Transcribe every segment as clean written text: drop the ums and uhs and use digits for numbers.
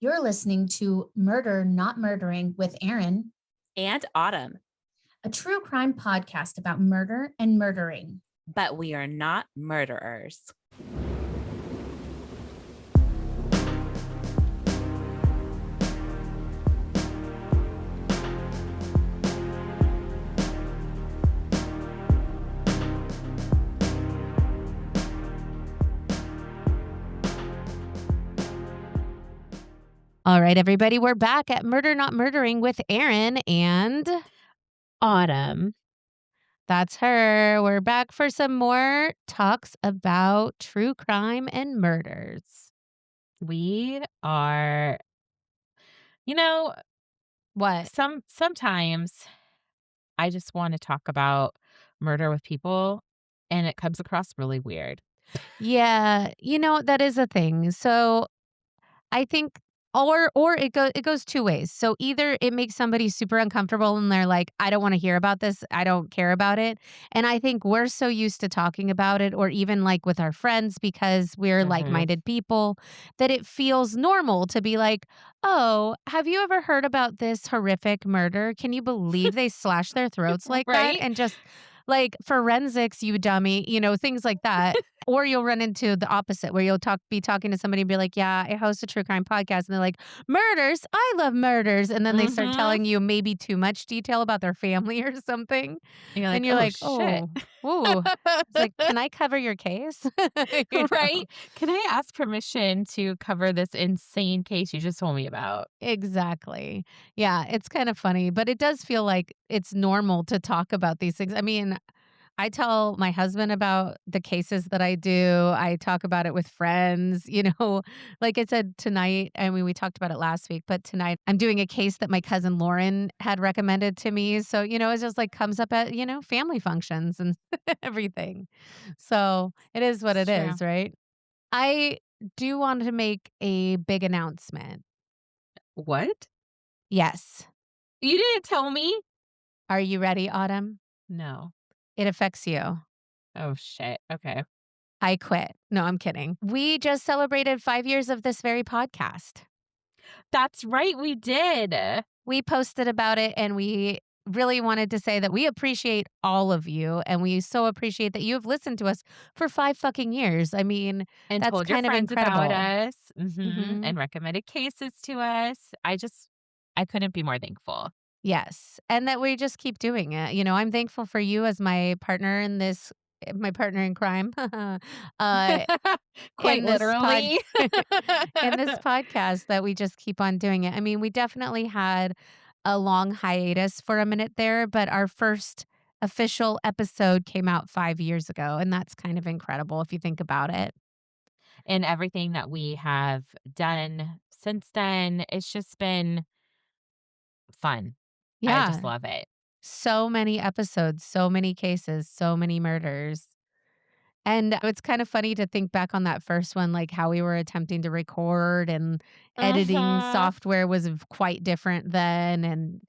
You're listening to Murder Not Murdering with Erin, and Autumn, a true crime podcast about murder and murdering. but we are not murderers. All right, everybody, we're back at Murder Not Murdering with Erin and Autumn. that's her. We're back for some more talks about true crime and murders. We are, What? sometimes I just want to talk about murder with people and it comes across really weird. Yeah, that is a thing. So I think or it goes two ways. So either it makes somebody super uncomfortable and they're like, I don't want to hear about this. I don't care about it. And I think we're so used to talking about it, or even like with our friends because we're Mhm. like-minded people, that it feels normal to be like, oh, have you ever heard about this horrific murder? Can you believe they slashed their throats like that? Right? And just like forensics, you dummy, things like that. Or you'll run into the opposite where you'll be talking to somebody and be like, yeah, I host a true crime podcast. And they're like, murders? I love murders. And then they start Mhm. telling you maybe too much detail about their family or something. And you're like, And you're oh, like, shit. oh, ooh. It's like, can I cover your case? You know? Right? Can I ask permission to cover this insane case you just told me about? Exactly. Yeah, it's kind of funny, but it does feel like it's normal to talk about these things. I mean, I tell my husband about the cases that I do. I talk about it with friends, Like I said tonight, I mean, we talked about it last week, but tonight I'm doing a case that my cousin Lauren had recommended to me. So, it just like comes up at, family functions and everything. So it is what It's it true. is, right? I do want to make a big announcement. What? Yes. You didn't tell me? Are you ready, Autumn? No. It affects you. Oh, shit. Okay. I quit. No, I'm kidding. We just celebrated 5 years of this very podcast. That's right. We did. We posted about it and we really wanted to say that we appreciate all of you and we so appreciate that you have listened to us for 5 fucking years. I mean, And that's told your kind of friends about incredible. us. Mhm. And recommended cases to us. I couldn't be more thankful. Yes, and that we just keep doing it. I'm thankful for you as my partner in crime, uh, Quite in this pod literally. in this podcast that we just keep on doing it. I mean, we definitely had a long hiatus for a minute there, but our first official episode came out 5 years ago, and that's kind of incredible if you think about it. And everything that we have done since then, it's just been fun. I just Yeah, love it. so many episodes, so many cases, so many murders. And it's kind of funny to think back on that first one, like how we were attempting to record and editing Mhm. software was quite different then. And,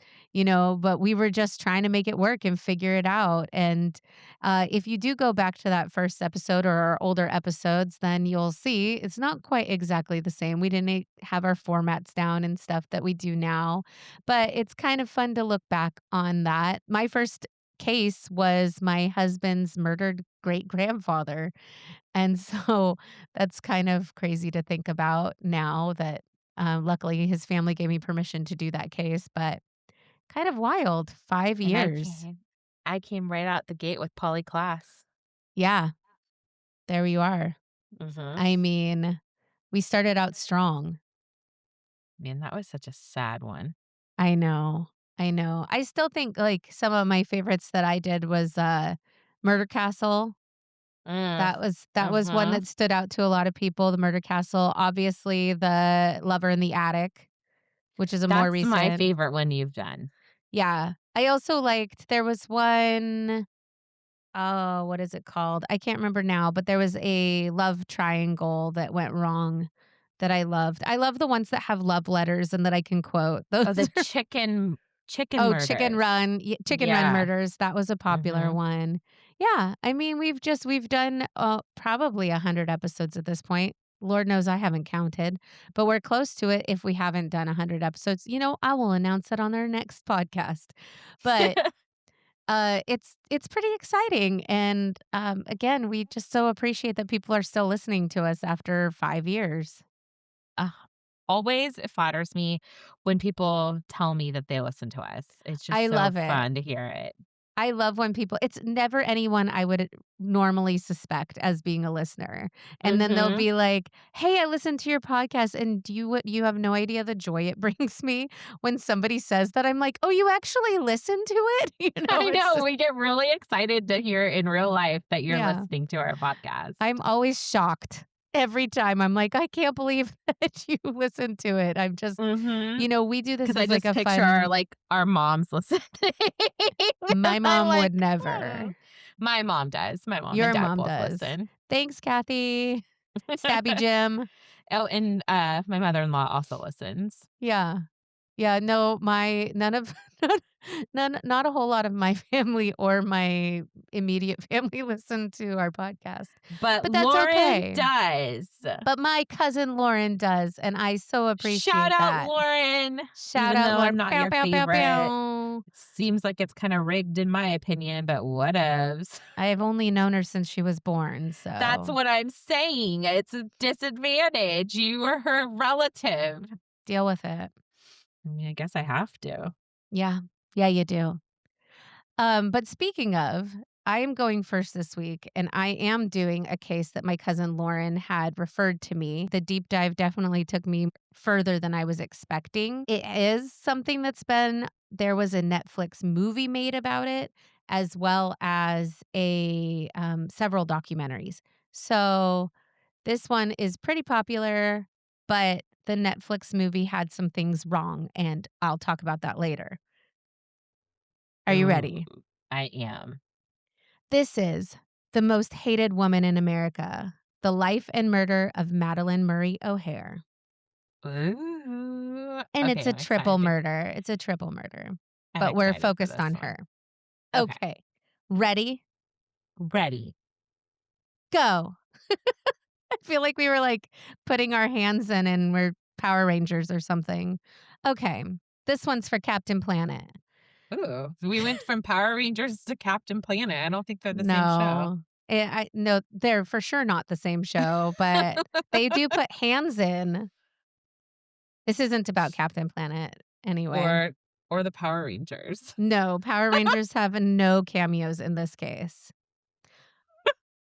but we were just trying to make it work and figure it out. And if you do go back to that first episode or our older episodes, then you'll see it's not quite exactly the same. We didn't have our formats down and stuff that we do now, but it's kind of fun to look back on that. My first case was my husband's murdered great grandfather. And so that's kind of crazy to think about now that luckily his family gave me permission to do that case, but kind of wild. 5 And years. I came right out the gate with poly class. Yeah, there you are. Mhm. I mean, we started out strong. Man, that was such a sad one. I know. I know. I still think like some of my favorites that I did was Murder Castle. Mm. That was one Mhm. that stood out to a lot of people, the Murder Castle. Obviously, the Lover in the Attic, which is a more That's my recent. favorite one you've done. Yeah. I also liked there was one, oh, what is it called? I can't remember now, but there was a love triangle that went wrong that I loved. I love the ones that have love letters and that I can quote. Those Oh, the are chicken Oh, Chicken murders. Run, Chicken Run Yeah. Murders, that was a popular Mhm. one. Yeah, I mean, we've done, probably 100 episodes at this point. Lord knows I haven't counted, but we're close to it if we haven't done 100 episodes. I will announce that on our next podcast. But it's pretty exciting, and again, we just so appreciate that people are still listening to us after 5 years. Uh, Always it flatters me when people tell me that they listen to us. It's I just so love it. fun to hear it. I love when people it's never anyone I would normally suspect as being a listener. And then they'll Mhm. be like, "Hey, I listened to your podcast," and you have no idea the joy it brings me when somebody says that. I'm like, "Oh, you actually listen to it?" I It's know, just we get really excited to hear in real life that you're yeah. listening to our podcast. I'm always shocked every time. I'm like, "I can't believe that you listen to it." I'm just Mhm. we do this 'Cause I as like just a picture fun our moms listening. my I'm mom would like, never. My mom does. My mom and Your dad mom both does. listen. Thanks, Kathy. Stabby Jim. Oh, and, my mother-in-law also listens. Yeah. Yeah, no, my none of not a whole lot of my family or my immediate family listen to our podcast, But but that's Lauren okay. does. But my cousin Lauren does, and I so Shout appreciate out, that. Lauren. Shout Even out though Lauren. I'm not Pew, your pew, pew, favorite. pew. Seems like it's kinda rigged in my opinion, but whatevs. I have only known her since she was born, That's so what I'm saying. It's a disadvantage. You are her relative. deal with it. I mean, I guess I have to. Yeah. Yeah, you do. But speaking of, I am going first this week, and I am doing a case that my cousin Lauren had referred to me. The deep dive definitely took me further than I was expecting. It is something there was a Netflix movie made about it, as well as a several documentaries. So this one is pretty popular, but the Netflix movie had some things wrong, and I'll talk about that later. Are you Ooh, ready? I am. This is The Most Hated Woman in America: The Life and Murder of Madalyn Murray O'Hair. Ooh. And it's Okay, a I'm triple excited. murder. It's a triple murder, I'm but we're excited for focused this on one. her. Okay, Okay. Ready? ready. Go. I feel like we were like putting our hands in and we're Power Rangers or something. Okay. This one's for Captain Planet. Ooh, we went from Power Rangers to Captain Planet. I don't think they're the same show. No. No, they're for sure not the same show, but they do put hands in. This isn't about Captain Planet anyway. Or the Power Rangers. No, Power Rangers have no cameos in this case.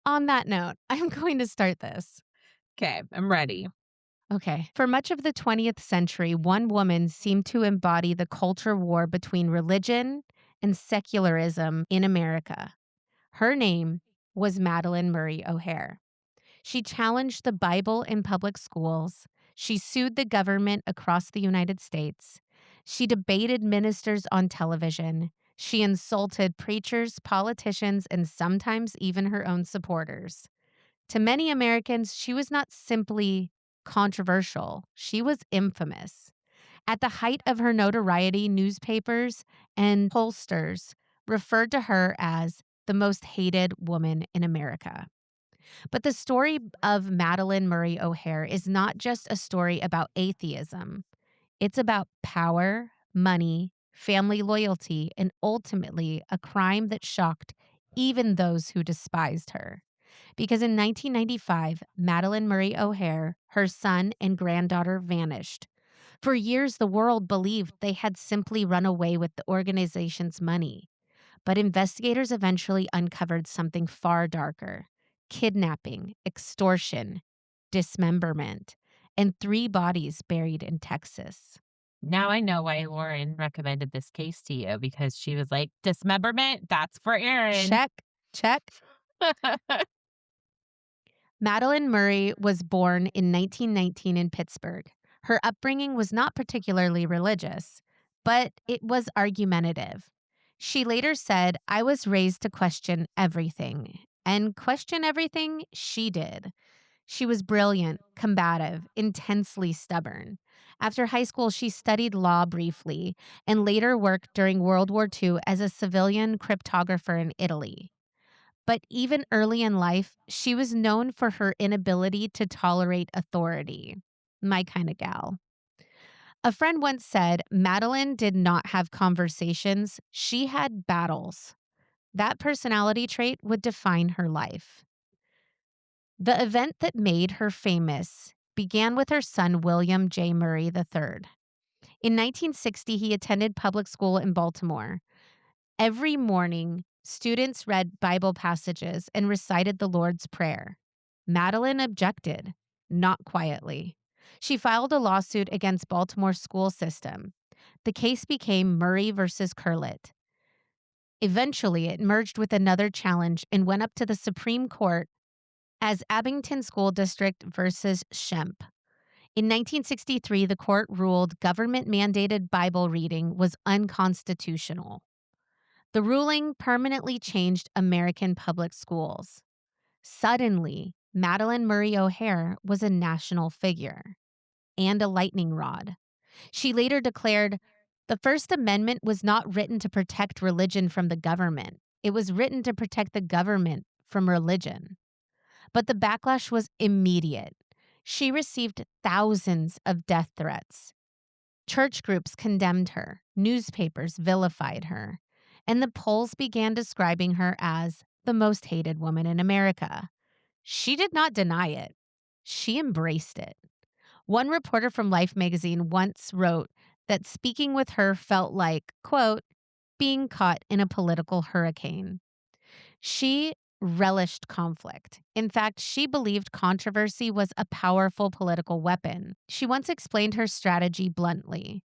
On that note, I'm going to start this. Okay, I'm ready. Okay. For much of the 20th century, one woman seemed to embody the culture war between religion and secularism in America. Her name was Madalyn Murray O'Hair. She challenged the Bible in public schools. She sued the government across the United States. She debated ministers on television. She insulted preachers, politicians, and sometimes even her own supporters. To many Americans, she was not simply controversial, she was infamous. At the height of her notoriety, newspapers and pollsters referred to her as the most hated woman in America. But the story of Madalyn Murray O'Hair is not just a story about atheism. It's about power, money, family loyalty, and ultimately a crime that shocked even those who despised her. Because in 1995, Madalyn Murray O'Hair, her son, and granddaughter vanished. For years, the world believed they had simply run away with the organization's money. But investigators eventually uncovered something far darker: kidnapping, extortion, dismemberment, and 3 bodies buried in Texas. Now I know why Lauren recommended this case to you because she was like, dismemberment, that's for Erin. Check, check. Madalyn Murray was born in 1919 in Pittsburgh. Her upbringing was not particularly religious, but it was argumentative. She later said, "I was raised to question everything." And question everything she did. She was brilliant, combative, intensely stubborn. After high school, she studied law briefly and later worked during World War II as a civilian cryptographer in Italy. But even early in life, she was known for her inability to tolerate authority. My kind of gal. A friend once said Madalyn did not have conversations, she had battles. That personality trait would define her life. The event that made her famous began with her son, William J. Murray III. In 1960, he attended public school in Baltimore. Every morning, students read Bible passages and recited the Lord's Prayer. Madalyn objected, not quietly. She filed a lawsuit against Baltimore's school system. The case became Murray versus Curlett. Eventually, it merged with another challenge and went up to the Supreme Court as Abington School District versus Shemp. In 1963, the court ruled government-mandated Bible reading was unconstitutional. The ruling permanently changed American public schools. Suddenly, Madalyn Murray O'Hair was a national figure and a lightning rod. She later declared, "The First Amendment was not written to protect religion from the government. It was written to protect the government from religion." But the backlash was immediate. She received thousands of death threats. Church groups condemned her, newspapers vilified her, and the polls began describing her as the most hated woman in America. She did not deny it. She embraced it. One reporter from Life magazine once wrote that speaking with her felt like, quote, being caught in a political hurricane. She relished conflict. In fact, she believed controversy was a powerful political weapon. She once explained her strategy bluntly.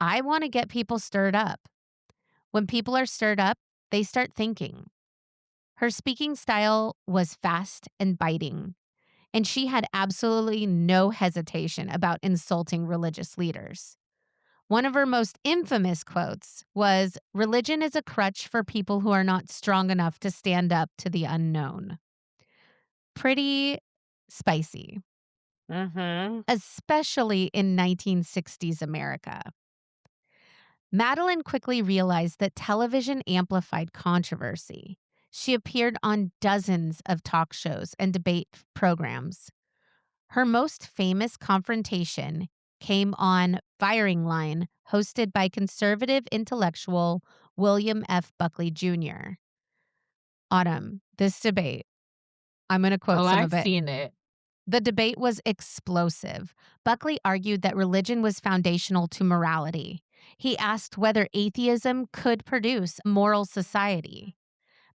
I want to get people stirred up. When people are stirred up, they start thinking. Her speaking style was fast and biting, and she had absolutely no hesitation about insulting religious leaders. One of her most infamous quotes was, "Religion is a crutch for people who are not strong enough to stand up to the unknown." Pretty spicy, Mhm. especially in 1960s America. Madalyn quickly realized that television amplified controversy. She appeared on dozens of talk shows and debate programs. Her most famous confrontation came on Firing Line, hosted by conservative intellectual William F. Buckley Jr. Autumn, this debate, I'm going to quote Oh, some I've of it. seen it. The debate was explosive. Buckley argued that religion was foundational to morality. He asked whether atheism could produce a moral society.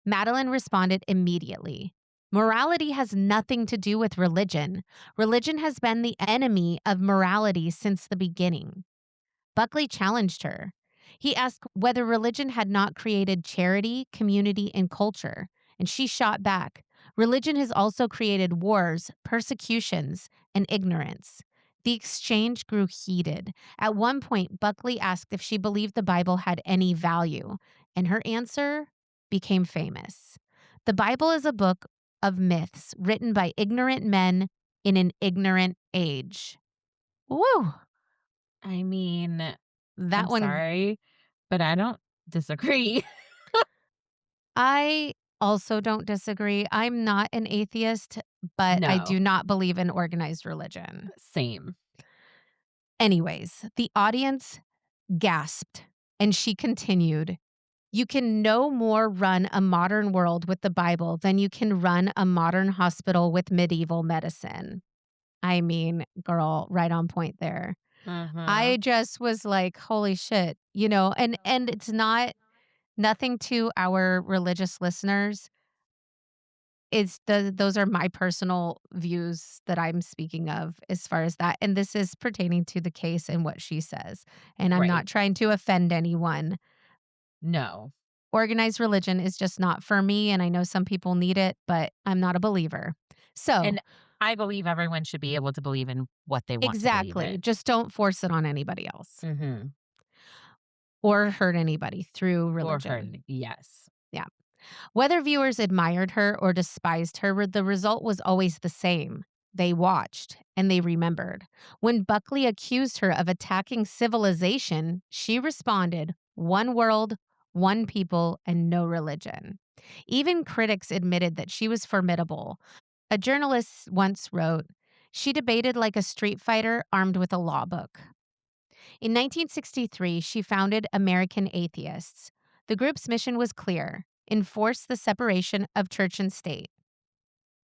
Madalyn responded immediately. Morality has nothing to do with religion. Religion has been the enemy of morality since the beginning. Buckley challenged her. He asked whether religion had not created charity, community, and culture, and she shot back. Religion has also created wars, persecutions, and ignorance. The exchange grew heated. At one point, Buckley asked if she believed the Bible had any value, and her answer became famous. The Bible is a book of myths written by ignorant men in an ignorant age. Woo! I mean, That I'm one, sorry, but I don't disagree. I also don't disagree. I'm not an atheist, but I No, do not believe in organized religion. same. Anyways, the audience gasped and she continued. You can no more run a modern world with the Bible than you can run a modern hospital with medieval medicine. I mean, girl, right on point there. I Mhm. just was like, holy shit, and it's not nothing to our religious listeners. Those are my personal views that I'm speaking of as far as that, and this is pertaining to the case and what she says, and I'm Right. not trying to offend anyone. No. Organized religion is just not for me, and I know some people need it, but I'm not a believer. So, And I believe everyone should be able to believe in what they want to believe exactly, in. just don't force it on anybody else Mhm. or hurt anybody through Or religion. hurting. Yes. Yeah. Whether viewers admired her or despised her, the result was always the same. They watched and they remembered. When Buckley accused her of attacking civilization, she responded, one world, one people, and no religion. Even critics admitted that she was formidable. A journalist once wrote, "She debated like a street fighter armed with a law book." In 1963, she founded American Atheists. The group's mission was clear: enforce the separation of church and state,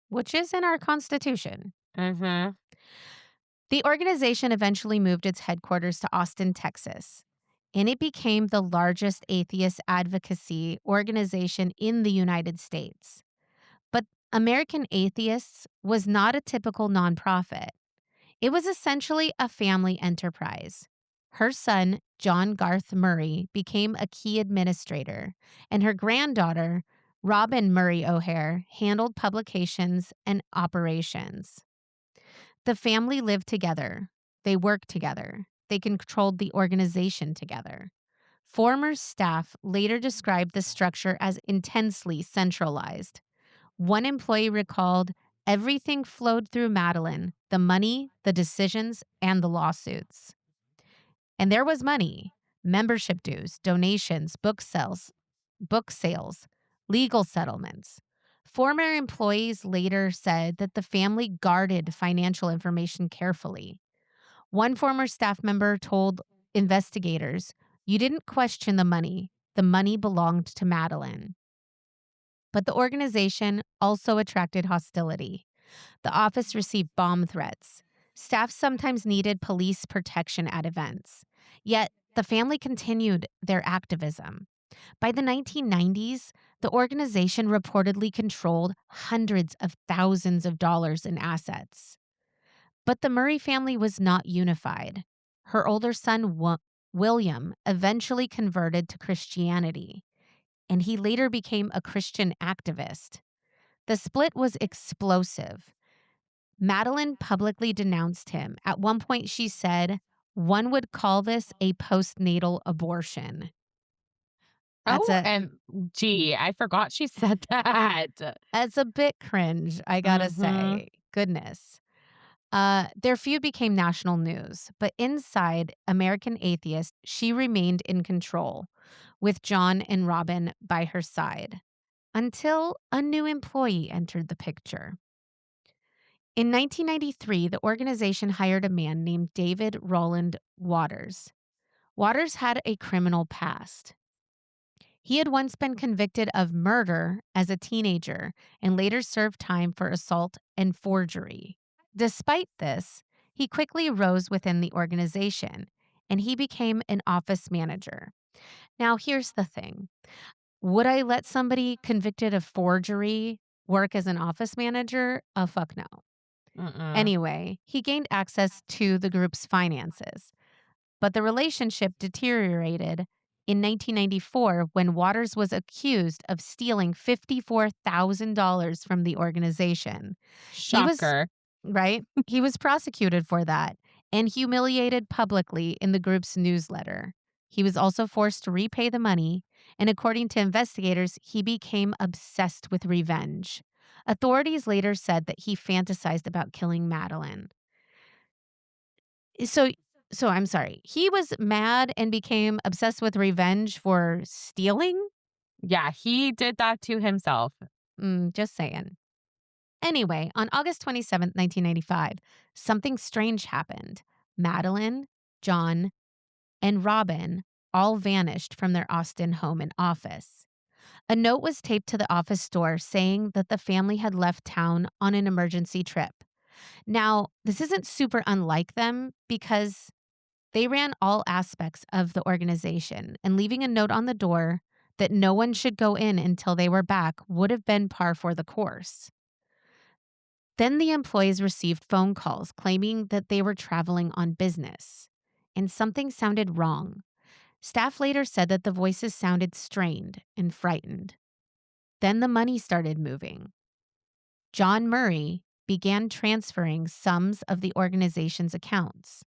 which is in our Constitution. Mhm. The organization eventually moved its headquarters to Austin, Texas, and it became the largest atheist advocacy organization in the United States. But American Atheists was not a typical nonprofit. It was essentially a family enterprise. Her son, John Garth Murray, became a key administrator, and her granddaughter, Robin Murray O'Hair, handled publications and operations. The family lived together. They worked together. They controlled the organization together. Former staff later described the structure as intensely centralized. One employee recalled, "Everything flowed through Madalyn: the money, the decisions, and the lawsuits." And there was money: membership dues, donations, book sales, legal settlements. Former employees later said that the family guarded financial information carefully. One former staff member told investigators, "You didn't question the money belonged to Madalyn." But the organization also attracted hostility. The office received bomb threats. Staff sometimes needed police protection at events. Yet, the family continued their activism. By the 1990s, the organization reportedly controlled hundreds of thousands of dollars in assets. But the Murray family was not unified. Her older son, William, eventually converted to Christianity, and he later became a Christian activist. The split was explosive. Madalyn publicly denounced him. At one point, she said, "One would call this a postnatal abortion." That's a OMG, I forgot she said that. that's a bit cringe, I gotta Mhm. say. Goodness. Their feud became national news, but inside American Atheist, she remained in control, with John and Robin by her side, until a new employee entered the picture. In 1993, the organization hired a man named David Roland Waters. Waters had a criminal past. He had once been convicted of murder as a teenager and later served time for assault and forgery. Despite this, he quickly rose within the organization and he became an office manager. Now, here's the thing: would I let somebody convicted of forgery work as an office manager? Fuck no. Mm-mm. Anyway, he gained access to the group's finances, but the relationship deteriorated in 1994 when Waters was accused of stealing $54,000 from the organization. He was Shocker. Right? He was prosecuted for that and humiliated publicly in the group's newsletter. He was also forced to repay the money, and according to investigators, he became obsessed with revenge. Authorities later said that he fantasized about killing Madalyn. So so I'm sorry. He was mad and became obsessed with revenge for stealing? Yeah, he did that to himself. Just saying. Anyway, on August 27th, 1995, something strange happened. Madalyn, John, and Robin all vanished from their Austin home and office. A note was taped to the office door saying that the family had left town on an emergency trip. Now, this isn't super unlike them because they ran all aspects of the organization, and leaving a note on the door that no one should go in until they were back would have been par for the course. Then the employees received phone calls claiming that they were traveling on business, and something sounded wrong. Staff later said that the voices sounded strained and frightened. Then the money started moving. John Murray began transferring sums of the organization's accounts.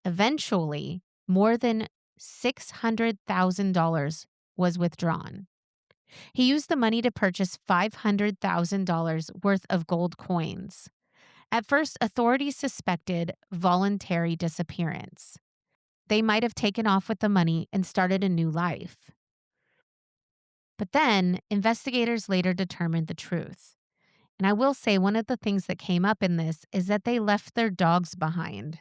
Eventually, more than $600,000 was withdrawn. He used the money to purchase $500,000 worth of gold coins. At first, authorities suspected voluntary disappearance. They might have taken off with the money and started a new life. But then investigators later determined the truth. And I will say one of the things that came up in this is that they left their dogs behind.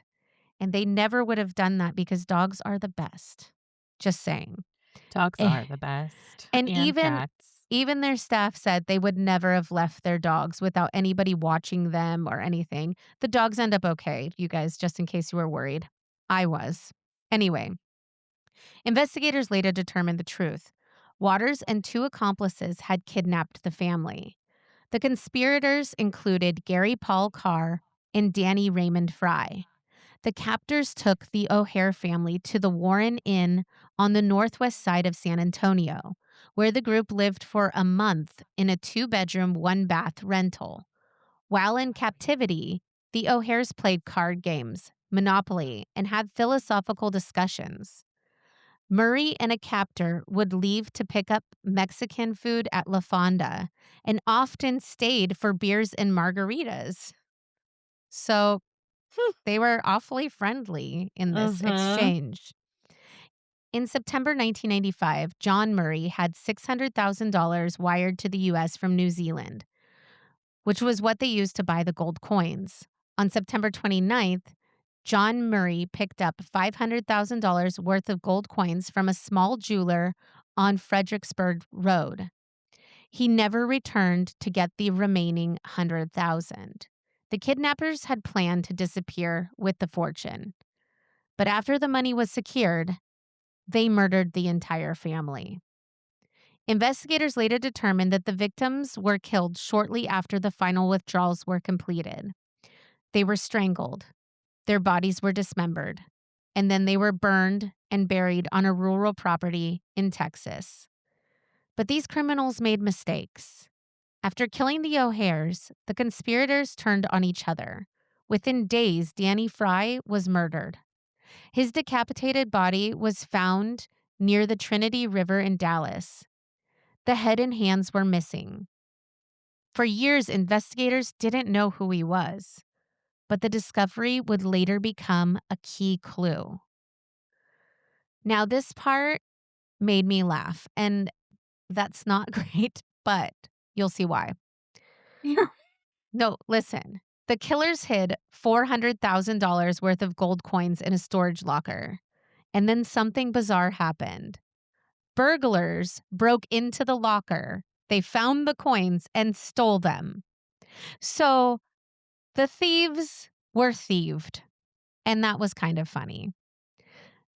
And they never would have done that because dogs are the best. Just saying. Dogs Eh, are the best. And And cats. even their staff said they would never have left their dogs without anybody watching them or anything. The dogs end up okay, you guys, just in case you were worried. I was. Anyway, investigators later determined the truth. Waters and 2 accomplices had kidnapped the family. The conspirators included Gary Paul Carr and Danny Raymond Fry. The captors took the O'Hair family to the Warren Inn on the northwest side of San Antonio, where the group lived for a month in a 2-bedroom, 1-bath rental. While in captivity, the O'Hairs played card games, Monopoly, and had philosophical discussions. Murray and a captor would leave to pick up Mexican food at La Fonda and often stayed for beers and margaritas. So they were awfully friendly in this Mhm. exchange. In September 1995, John Murray had $600,000 wired to the U.S. from New Zealand, which was what they used to buy the gold coins. On September 29th, John Murray picked up $500,000 worth of gold coins from a small jeweler on Fredericksburg Road. He never returned to get the remaining $100,000. The kidnappers had planned to disappear with the fortune. But after the money was secured, they murdered the entire family. Investigators later determined that the victims were killed shortly after the final withdrawals were completed. They were strangled, their bodies were dismembered, and then they were burned and buried on a rural property in Texas. But these criminals made mistakes. After killing the O'Hairs, the conspirators turned on each other. Within days, Danny Fry was murdered. His decapitated body was found near the Trinity River in Dallas. The head and hands were missing. For years, investigators didn't know who he was, but the discovery would later become a key clue. Now, this part made me laugh, and that's not great, but you'll see why. No, listen. The killers hid $400,000 worth of gold coins in a storage locker. And then something bizarre happened. Burglars broke into the locker. They found the coins and stole them. So the thieves were thieved. And that was kind of funny.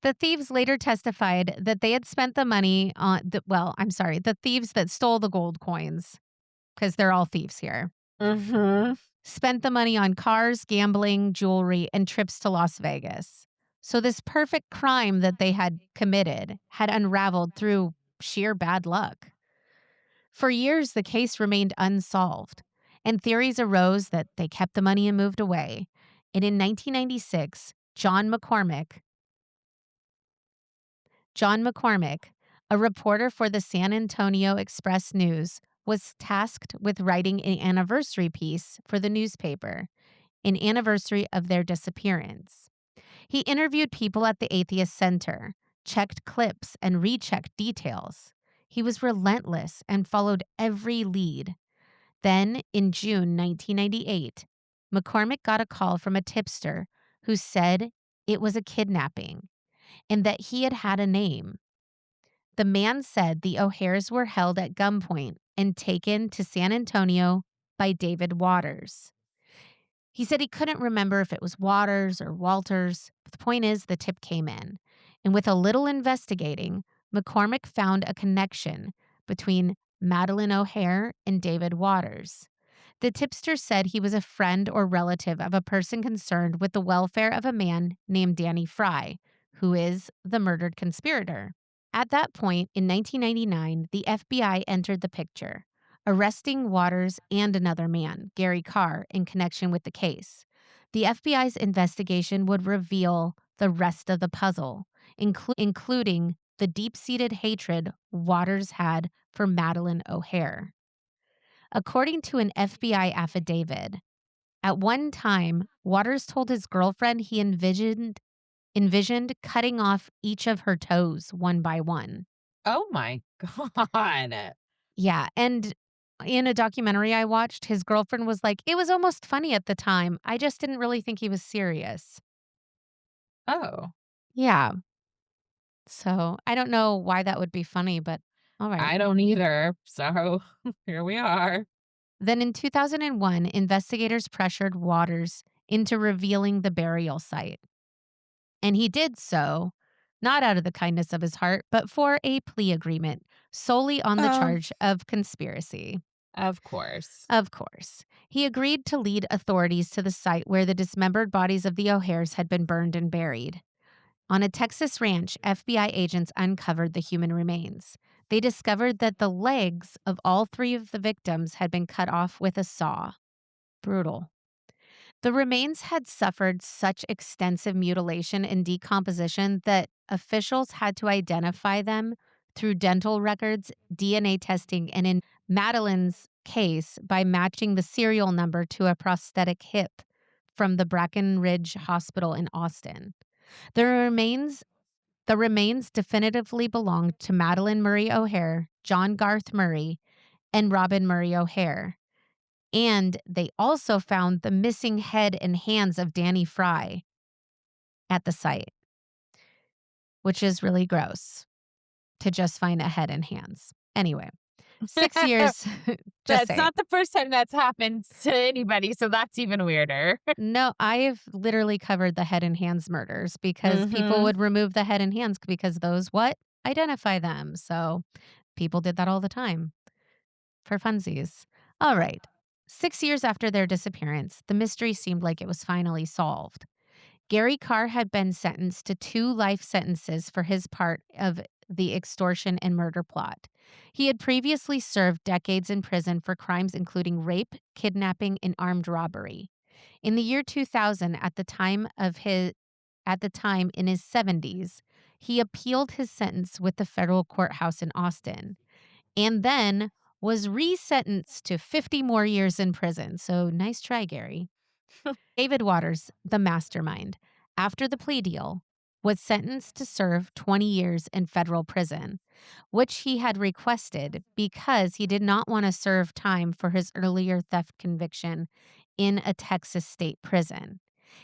The thieves later testified that they had spent the money on, the thieves that stole the gold coins, because they're all thieves here, Mhm. spent the money on cars, gambling, jewelry, and trips to Las Vegas. So this perfect crime that they had committed had unraveled through sheer bad luck. For years, the case remained unsolved, and theories arose that they kept the money and moved away. And in 1996, John McCormick, a reporter for the San Antonio Express News, was tasked with writing an anniversary piece for the newspaper, an anniversary of their disappearance. He interviewed people at the Atheist Center, checked clips, and rechecked details. He was relentless and followed every lead. Then, in June 1998, McCormick got a call from a tipster who said it was a kidnapping and that he had had a name. The man said the O'Hairs were held at gunpoint and taken to San Antonio by David Waters. He said he couldn't remember if it was Waters or Walters, but the point is the tip came in. And with a little investigating, McCormick found a connection between Madalyn O'Hair and David Waters. The tipster said he was a friend or relative of a person concerned with the welfare of a man named Danny Fry, who is the murdered conspirator. At that point, in 1999, the FBI entered the picture, arresting Waters and another man, Gary Carr, in connection with the case. The FBI's investigation would reveal the rest of the puzzle, including the deep-seated hatred Waters had for Madalyn O'Hair. According to an FBI affidavit, at one time, Waters told his girlfriend he envisioned cutting off each of her toes one by one. Oh my god. Yeah, and in a documentary I watched, his girlfriend was like, "It was almost funny at the time. I just didn't really think he was serious." Oh, Yeah, so I don't know why that would be funny, but alright. I don't either. So here we are. Then in 2001, investigators pressured Waters into revealing the burial site. And he did so, not out of the kindness of his heart, but for a plea agreement, solely on the Oh, charge of conspiracy. of course. Of course. He agreed to lead authorities to the site where the dismembered bodies of the O'Hairs had been burned and buried. On a Texas ranch, FBI agents uncovered the human remains. They discovered that the legs of all three of the victims had been cut off with a saw. Brutal. The remains had suffered such extensive mutilation and decomposition that officials had to identify them through dental records, DNA testing, and in Madalyn's case, by matching the serial number to a prosthetic hip from the Brackenridge Hospital in Austin. The remains the remains definitively belonged to Madalyn Murray O'Hair, John Garth Murray, and Robin Murray O'Hair. And they also found the missing head and hands of Danny Fry at the site, which is really gross to just find a head and hands. Anyway, 6 years, just That's saying. not the first time that's happened to anybody, so that's even weirder. No, I've literally covered the head and hands murders because people Mhm. would remove the head and hands because those what? Identify them. So people did that all the time for funsies. All right. 6 years after their disappearance, the mystery seemed like it was finally solved. Gary Carr had been sentenced to 2 life sentences for his part of the extortion and murder plot. He had previously served decades in prison for crimes including rape, kidnapping, and armed robbery. In the year 2000, at the time in his 70s, he appealed his sentence with the federal courthouse in Austin and then was resentenced to 50 more years in prison. So nice try, Gary. David Waters, the mastermind, after the plea deal, was sentenced to serve 20 years in federal prison, which he had requested because he did not want to serve time for his earlier theft conviction in a Texas state prison.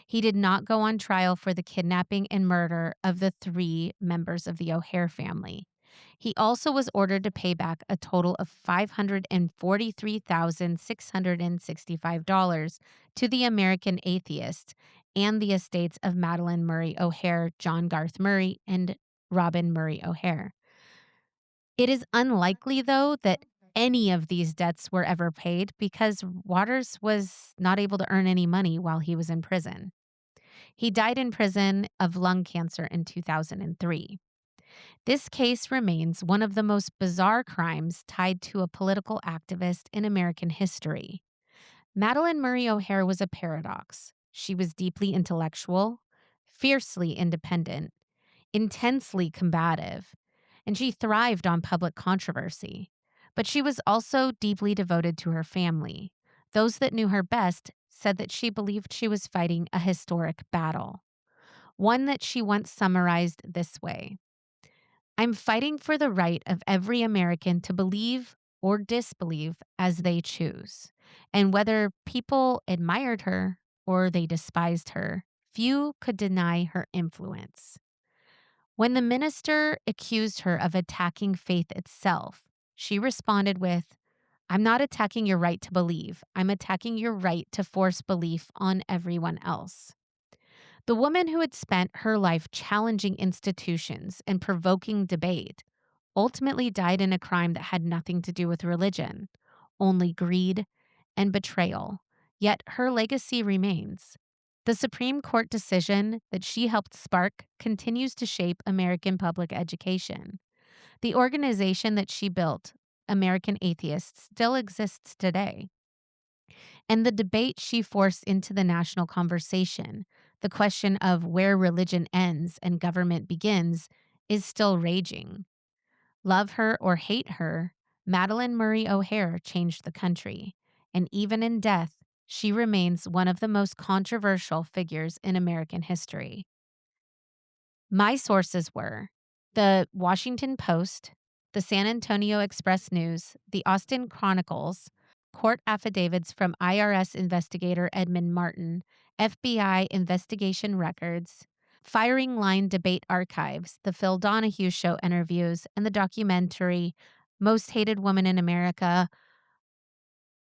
He did not go on trial for the kidnapping and murder of the 3 members of the O'Hair family. He also was ordered to pay back a total of $543,665 to the American Atheist and the estates of Madalyn Murray O'Hair, John Garth Murray, and Robin Murray O'Hair. It is unlikely, though, that any of these debts were ever paid because Waters was not able to earn any money while he was in prison. He died in prison of lung cancer in 2003. This case remains one of the most bizarre crimes tied to a political activist in American history. Madalyn Murray O'Hair was a paradox. She was deeply intellectual, fiercely independent, intensely combative, and she thrived on public controversy. But she was also deeply devoted to her family. Those that knew her best said that she believed she was fighting a historic battle, one that she once summarized this way: I'm fighting for the right of every American to believe or disbelieve as they choose. And whether people admired her or they despised her, few could deny her influence. When the minister accused her of attacking faith itself, she responded with, I'm not attacking your right to believe. I'm attacking your right to force belief on everyone else. The woman who had spent her life challenging institutions and provoking debate ultimately died in a crime that had nothing to do with religion, only greed and betrayal. Yet her legacy remains. The Supreme Court decision that she helped spark continues to shape American public education. The organization that she built, American Atheists, still exists today. And the debate she forced into the national conversation, the question of where religion ends and government begins, is still raging. Love her or hate her, Madalyn Murray O'Hair changed the country. And even in death, she remains one of the most controversial figures in American history. My sources were the Washington Post, the San Antonio Express News, the Austin Chronicles, court affidavits from IRS investigator Edmund Martin, FBI investigation records, firing line debate archives, the Phil Donahue Show interviews, and the documentary Most Hated Woman in America.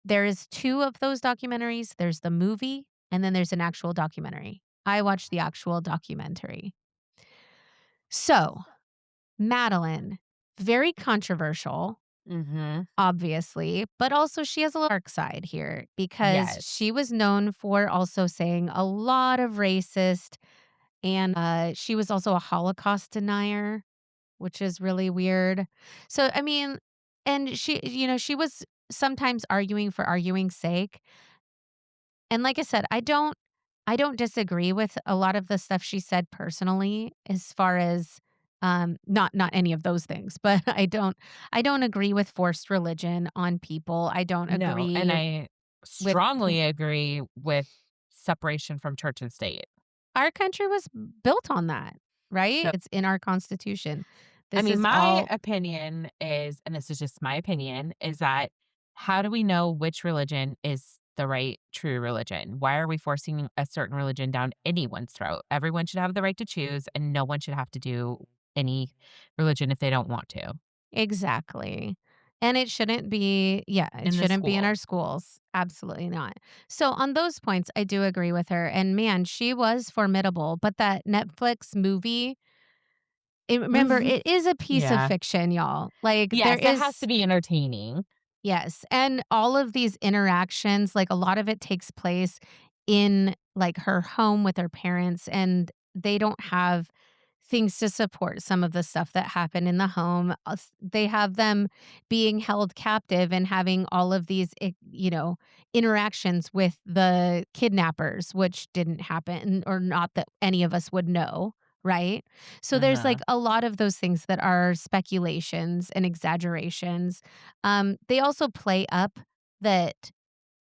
There is 2 of those documentaries. There's the movie, and then there's an actual documentary. I watched the actual documentary. So, Madalyn, very controversial, Mhm. obviously, but also she has a little dark side here because Yes. she was known for also saying a lot of racist and, she was also a Holocaust denier, which is really weird. So, I mean, and she was sometimes arguing for arguing's sake. And like I said, I don't disagree with a lot of the stuff she said personally as far as not any of those things, but I don't agree with forced religion on people. I don't No, and agree I with strongly agree with separation from church and state. our country was built on that, right? So, It's in our constitution. I This mean, is my all opinion is, and this is just my opinion, is that how do we know which religion is the right, true religion? Why are we forcing a certain religion down anyone's throat? Everyone should have the right to choose, and no one should have to do any religion if they don't want to exactly. And it shouldn't be yeah, it in the shouldn't be in school. our schools. Absolutely not. So on those points, I do agree with her. And man, she was formidable. But that Netflix movie, remember, Mhm. it is a piece of Yeah. fiction, y'all. Like there Yes, it has is to be entertaining. yes, and all of these interactions, like, a lot of it takes place in, like, her home with her parents, and they don't have things to support some of the stuff that happened in the home. They have them being held captive and having all of these, interactions with the kidnappers, which didn't happen or not that any of us would know, right? So there's, Uh-huh. like, a lot of those things that are speculations and exaggerations. They also play up that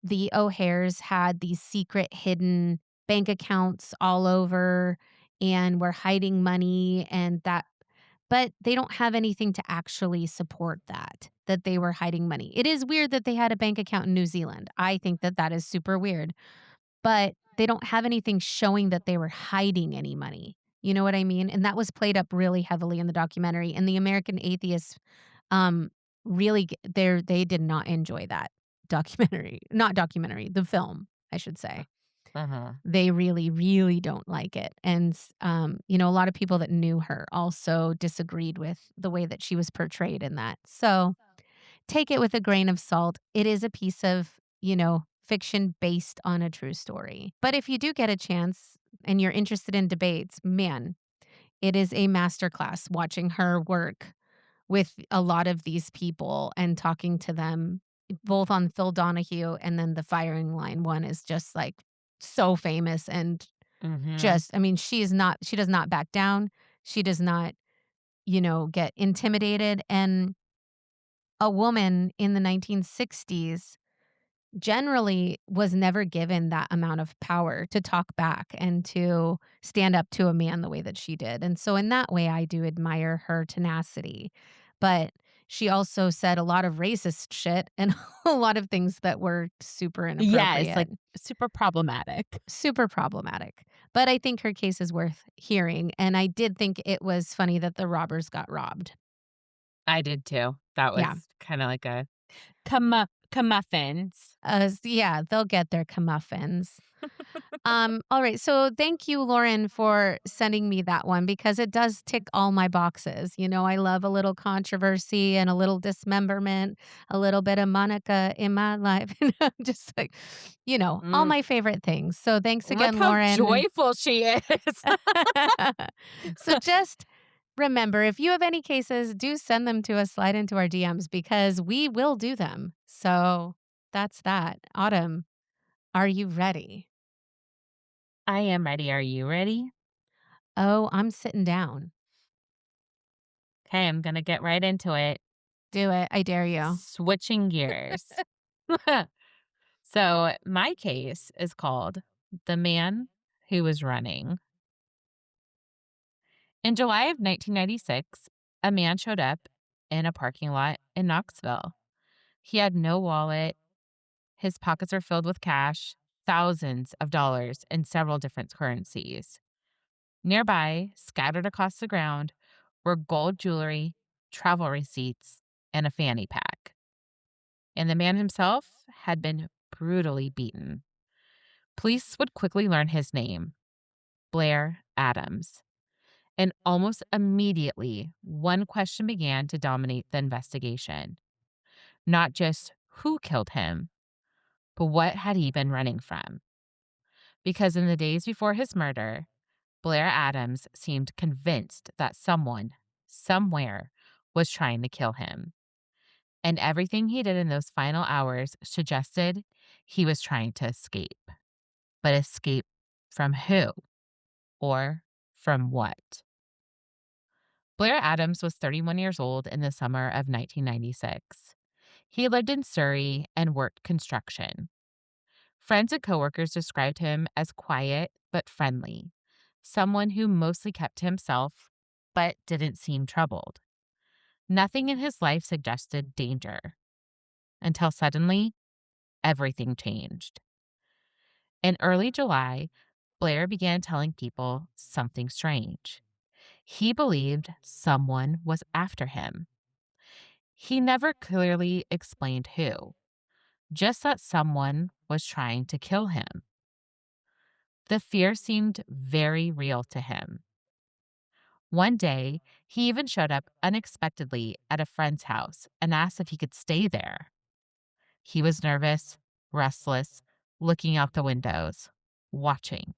the O'Hairs had these secret hidden bank accounts all over and were hiding money and that but they don't have anything to actually support that they were hiding money. It is weird that they had a bank account in New Zealand. I think that that is super weird, but they don't have anything showing that they were hiding any money. You know what I mean? And that was played up really heavily in the documentary, and the American Atheists, um, really they did not enjoy that documentary not documentary, the film, I should say. Uh-huh. They really, really don't like it, and a lot of people that knew her also disagreed with the way that she was portrayed in that. So take it with a grain of salt. It is a piece of, fiction based on a true story. But if you do get a chance and you're interested in debates, man, it is a masterclass watching her work with a lot of these people and talking to them both on Phil Donahue and then the firing line one is just like so famous and Mhm. just I mean she does not back down. She does not, get intimidated and a woman in the 1960s generally was never given that amount of power to talk back and to stand up to a man the way that she did. And so in that way, I do admire her tenacity. But she also said a lot of racist shit and a lot of things that were super Yes, inappropriate, like, super problematic. super problematic. But I think her case is worth hearing. And I did think it was funny that the robbers got robbed. I did too. That Yeah. was kinda like a comeuppance. Yeah, they'll get their comeuppance. All right. So thank you, Lauren, for sending me that one because it does tick all my boxes. I love a little controversy and a little dismemberment, a little bit of Monica in my life. Just like, all Mm, my favorite things. So thanks look again, how Lauren. joyful she is. So just remember if you have any cases, do send them to us, slide into our DMs because we will do them. So that's that. Autumn, are you ready? I am ready. Are you ready? Oh, I'm sitting down. Okay, I'm gonna get right into it. Do it. I dare you. Switching gears. So, my case is called The Man Who Was Running. In July of 1996, a man showed up in a parking lot in Knoxville. He had no wallet. His pockets are filled with cash, thousands of dollars in several different currencies. Nearby, scattered across the ground, were gold jewelry, travel receipts, and a fanny pack. And the man himself had been brutally beaten. Police would quickly learn his name, Blair Adams. And almost immediately, one question began to dominate the investigation. Not just who killed him, but what had he been running from? Because in the days before his murder, Blair Adams seemed convinced that someone, somewhere, was trying to kill him. And everything he did in those final hours suggested he was trying to escape. But escape from who? Or from what? Blair Adams was 31 years old in the summer of 1996. He lived in Surrey and worked construction. Friends and coworkers described him as quiet but friendly, someone who mostly kept to himself but didn't seem troubled. Nothing in his life suggested danger. Until suddenly, everything changed. In early July, Blair began telling people something strange. He believed someone was after him. He never clearly explained who, just that someone was trying to kill him. The fear seemed very real to him. One day, he even showed up unexpectedly at a friend's house and asked if he could stay there. He was nervous, restless, looking out the windows, watching.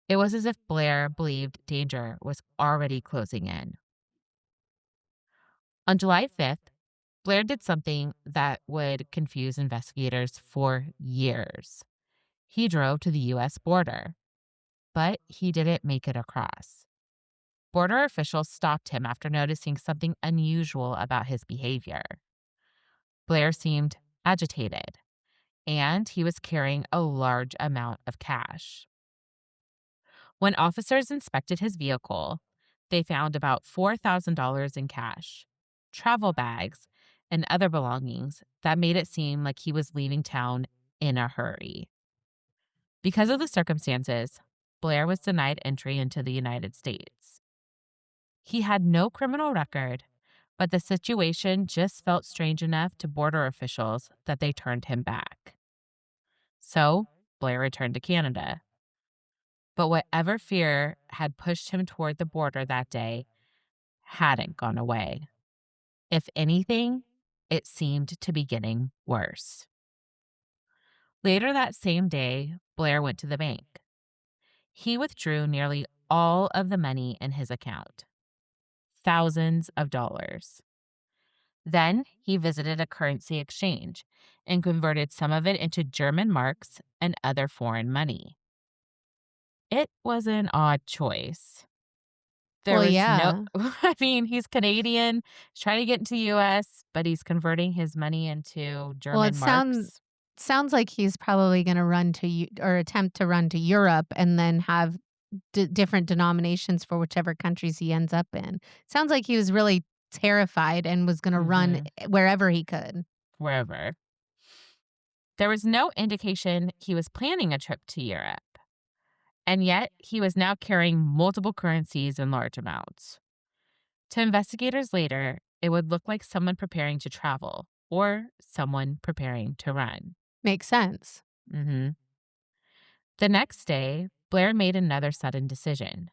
It was as if Blair believed danger was already closing in. On July 5th, Blair did something that would confuse investigators for years. He drove to the U.S. border, but he didn't make it across. Border officials stopped him after noticing something unusual about his behavior. Blair seemed agitated, and he was carrying a large amount of cash. When officers inspected his vehicle, they found about $4,000 in cash, travel bags, and other belongings that made it seem like he was leaving town in a hurry. Because of the circumstances, Blair was denied entry into the United States. He had no criminal record, but the situation just felt strange enough to border officials that they turned him back. So, Blair returned to Canada. But whatever fear had pushed him toward the border that day hadn't gone away. If anything, it seemed to be getting worse. Later that same day, Blair went to the bank. He withdrew nearly all of the money in his account, thousands of dollars. Then he visited a currency exchange and converted some of it into German marks and other foreign money. It was an odd choice. There Well, was yeah. I mean, he's Canadian, he's trying to get into the US, but he's converting his money into Well, it German marks. sounds like he's probably gonna run to or attempt to run to Europe and then have different denominations for whichever countries he ends up in. Sounds like he was really terrified and was gonna run Mhm. wherever he could. Wherever. There was no indication he was planning a trip to Europe. And yet, he was now carrying multiple currencies in large amounts. To investigators later, it would look like someone preparing to travel or someone preparing to run. Makes sense. hmm The next day, Blair made another sudden decision.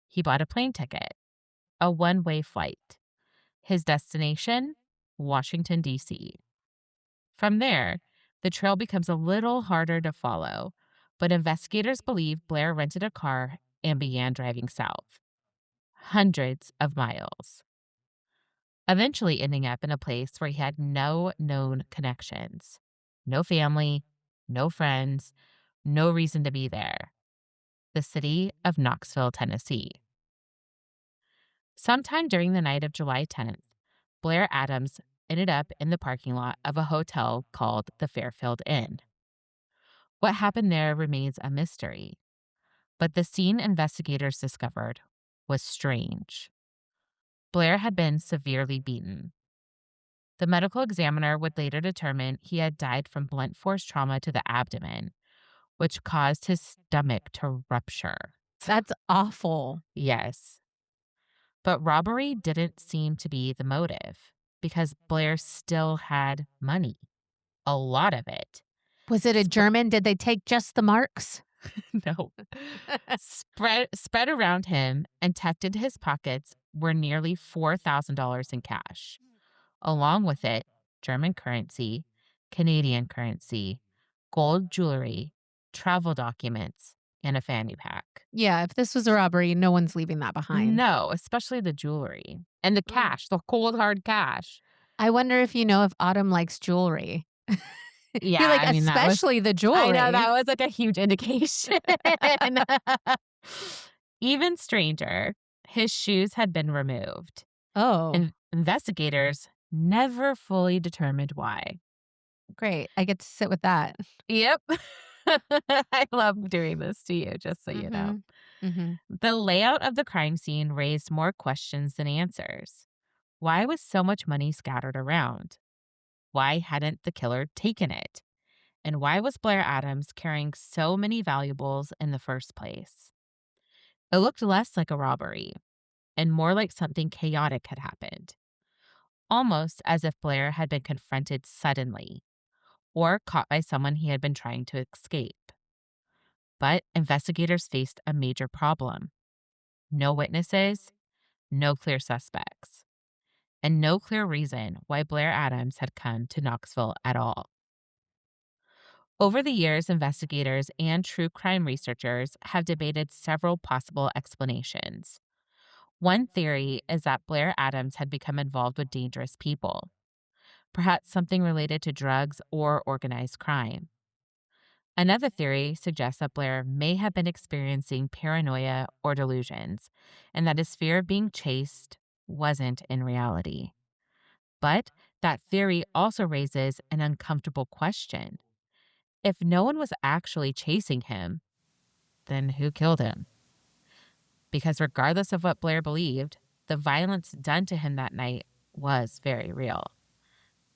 He bought a plane ticket, a one-way flight. His destination? Washington, D.C. From there, the trail becomes a little harder to follow, but investigators believe Blair rented a car and began driving south, hundreds of miles, eventually ending up in a place where he had no known connections, no family, no friends, no reason to be there. The city of Knoxville, Tennessee. Sometime during the night of July 10th, Blair Adams ended up in the parking lot of a hotel called the Fairfield Inn. What happened there remains a mystery, but the scene investigators discovered was strange. Blair had been severely beaten. The medical examiner would later determine he had died from blunt force trauma to the abdomen, which caused his stomach to rupture. That's awful. Yes. But robbery didn't seem to be the motive because Blair still had money, a lot of it. Was it a German? Did they take just the marks? No. Spread around him and tucked into his pockets were nearly $4,000 in cash. Along with it, German currency, Canadian currency, gold jewelry, travel documents, and a fanny pack. Yeah, if this was a robbery, no one's leaving that behind. No, especially the jewelry and the cash, the cold hard cash. I wonder if you know if Autumn likes jewelry. Yeah, You're like, I mean, that was- especially the jewelry. I know that was like a huge indication. Even stranger, his shoes had been removed. Oh, And investigators never fully determined why. great. I get to sit with that. Yep. I love doing this to you, just so you know. Mm-hmm. The layout of the crime scene raised more questions than answers. Why was so much money scattered around? Why hadn't the killer taken it? And why was Blair Adams carrying so many valuables in the first place? It looked less like a robbery and more like something chaotic had happened, almost as if Blair had been confronted suddenly or caught by someone he had been trying to escape. But investigators faced a major problem. No witnesses, no clear suspects, and no clear reason why Blair Adams had come to Knoxville at all. Over the years, investigators and true crime researchers have debated several possible explanations. One theory is that Blair Adams had become involved with dangerous people, perhaps something related to drugs or organized crime. Another theory suggests that Blair may have been experiencing paranoia or delusions, and that his fear of being chased wasn't in reality. But that theory also raises an uncomfortable question. If no one was actually chasing him, then who killed him? Because regardless of what Blair believed, the violence done to him that night was very real.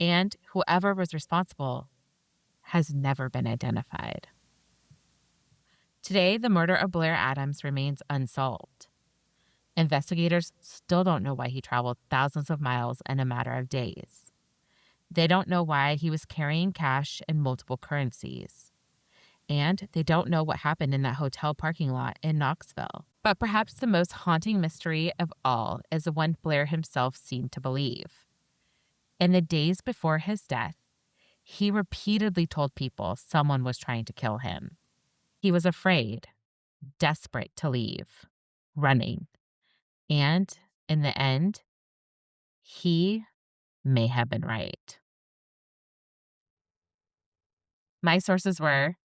And whoever was responsible has never been identified. Today, the murder of Blair Adams remains unsolved. Investigators still don't know why he traveled thousands of miles in a matter of days. They don't know why he was carrying cash in multiple currencies. And they don't know what happened in that hotel parking lot in Knoxville. But perhaps the most haunting mystery of all is the one Blair himself seemed to believe. In the days before his death, he repeatedly told people someone was trying to kill him. He was afraid, desperate to leave, running. And in the end, he may have been right. My sources were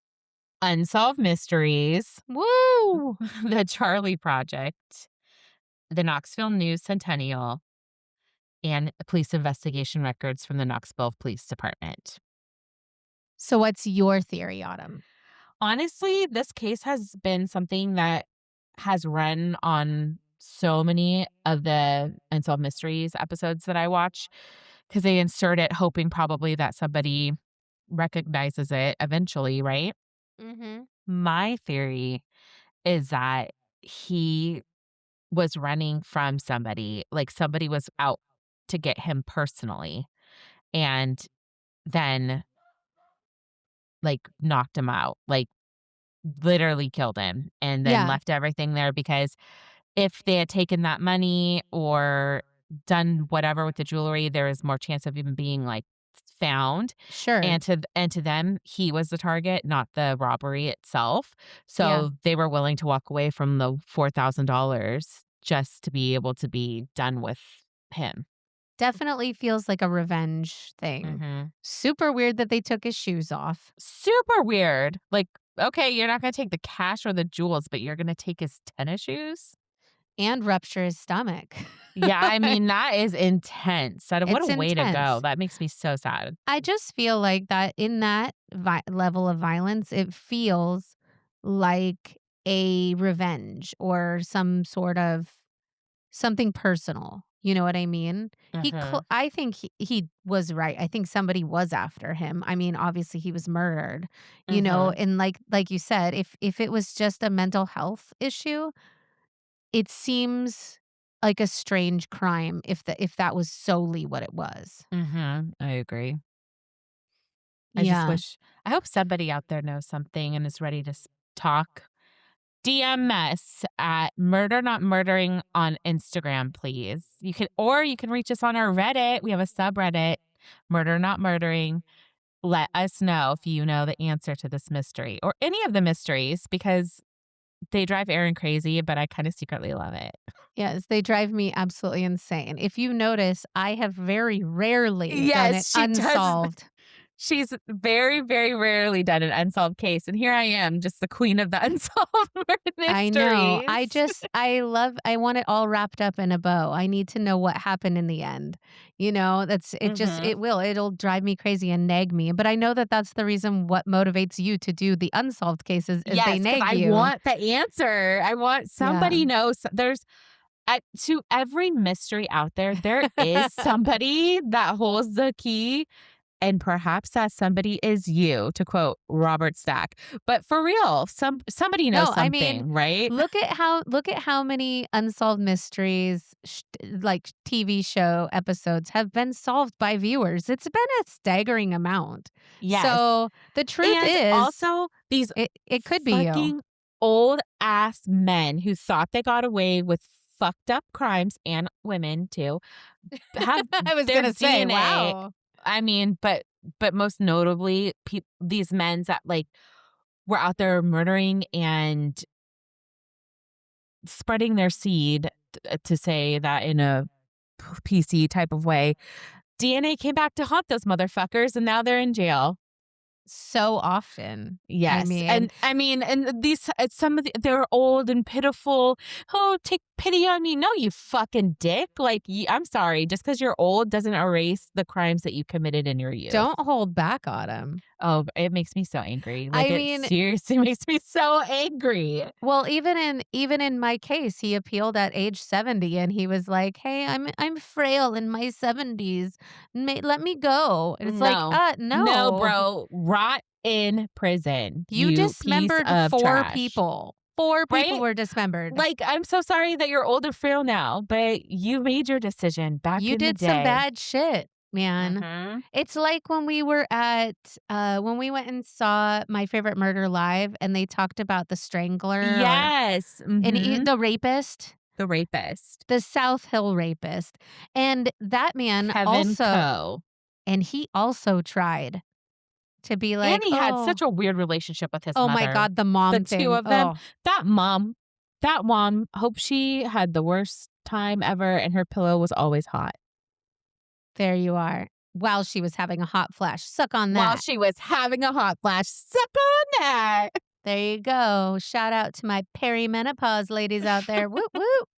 Unsolved Mysteries, Woo! The Charlie Project, the Knoxville News Centennial, and police investigation records from the Knoxville Police Department. So what's your theory, Autumn? Honestly, this case has been something that has run on so many of the Unsolved Mysteries episodes that I watch because they insert it hoping probably that somebody recognizes it eventually, right? Mm-hmm. My theory is that he was running from somebody, like somebody was out to get him personally, and then like knocked him out, like literally killed him, and then Yeah. left everything there because if they had taken that money or done whatever with the jewelry, there is more chance of even being like found. Sure. And to them, he was the target, not the robbery itself. So Yeah. they were willing to walk away from the $4,000 just to be able to be done with him. Definitely feels like a revenge thing. Mm-hmm. Super weird that they took his shoes off. Super weird. Like, okay, you're not going to take the cash or the jewels, but you're going to take his tennis shoes? And rupture his stomach. Yeah, I mean, that is intense. What It's a way to go. intense. That makes me so sad. I just feel like that in that level of violence, it feels like a revenge or some sort of something personal. You know what I mean? Uh-huh. I think he was right. I think somebody was after him. I mean, obviously he was murdered, Uh-huh. and like you said, if it was just a mental health issue, it seems like a strange crime if that was solely what it was. Uh-huh. I agree. Yeah. I hope somebody out there knows something and is ready to talk. DM us at Murder Not Murdering on Instagram, please. You can reach us on our Reddit. We have a subreddit, Murder Not Murdering. Let us know if you know the answer to this mystery or any of the mysteries because they drive Erin crazy, but I kind of secretly love it. Yes, they drive me absolutely insane. If you notice, I have very rarely done it Yes, she does. unsolved. She's very, very rarely done an unsolved case. And here I am, just the queen of the unsolved I know. mysteries. I want it all wrapped up in a bow. I need to know what happened in the end. Mhm. It'll drive me crazy and nag me. But I know that that's the reason what motivates you to do the unsolved cases is they Yes, because nag I you. want the answer. I want Yeah. somebody knows. To every mystery out there is somebody that holds the key. And perhaps that somebody is you, to quote Robert Stack. But for real, somebody knows No, I mean, something, right? look at how many unsolved mysteries, like TV show episodes, have been solved by viewers. It's been a staggering amount. Yes. So the truth And is, also these it could be you. fucking old ass men who thought they got away with fucked up crimes and women too have I was their gonna say, DNA. wow. I mean, but most notably, these men that like were out there murdering and spreading their seed, to say that in a PC type of way. DNA came back to haunt those motherfuckers, and now they're in jail. So often. I Yes, mean, and I mean, and these some of they're old and pitiful. Oh, take pity on me. No, you fucking dick. Like, I'm sorry, just because you're old doesn't erase the crimes that you committed in your youth. don't hold back on them. Oh, it makes me so angry. Like, I it mean, seriously makes me so angry. well, even in my case, he appealed at age 70 and he was like, "Hey, I'm frail in my 70s. Let me go." And it's like, No. No, no. bro. Rot in prison, You you piece dismembered of 4 trash. people. 4 people Right? were dismembered. Like, I'm so sorry that you're old and frail now, but you made your decision back You in the did some day. bad shit, man. Mhm. It's like when we went and saw My Favorite Murder live and they talked about the strangler Yes. Mhm. the rapist. The rapist. The South Hill rapist. And that man Kevin also Coe. and he also tried to be And like, he had "Oh, such a weird relationship with his oh my mother. god, the The mom 2 thing." of them. Oh, That mom that mom, hope she had the worst time ever and her pillow was always hot. there you are. While she was having a hot flash. Suck on While that. she was having a hot flash. Suck on that. There you go. Shout out to my perimenopause ladies out there. Whoop whoop.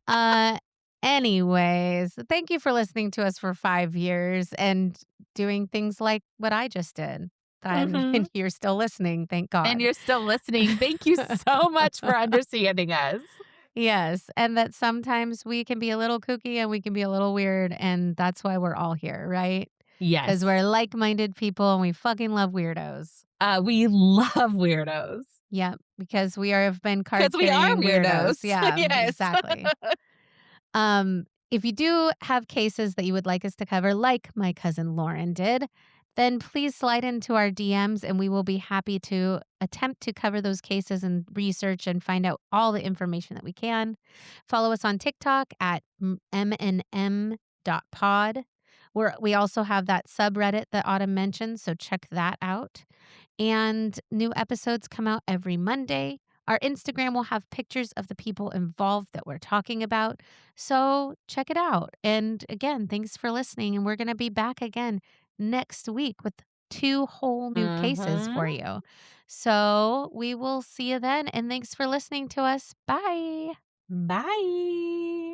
Uh anyways, thank you for listening to us for 5 years and doing things like what I just did. And, Mhm. and you're still listening, thank And God. you're still listening. Thank you so much for understanding us. Yes, and that sometimes we can be a little kooky and we can be a little weird, and that's why we're all here, right? Because Yes. we're like-minded people and we fucking love weirdos. We love weirdos. Yep, because have been Because we are card-carrying weirdos. weirdos. Yeah, Yes. exactly. If you do have cases that you would like us to cover, like my cousin Lauren did, then please slide into our DMs and we will be happy to attempt to cover those cases and research and find out all the information that we can. Follow us on TikTok at mnm.pod. We also have that subreddit that Autumn mentioned, so check that out. And new episodes come out every Monday. Our Instagram will have pictures of the people involved that we're talking about. So check it out. And again, thanks for listening. And we're going to be back again next week with 2 whole new cases Mhm. for you. So we will see you then. And thanks for listening to us. Bye. Bye.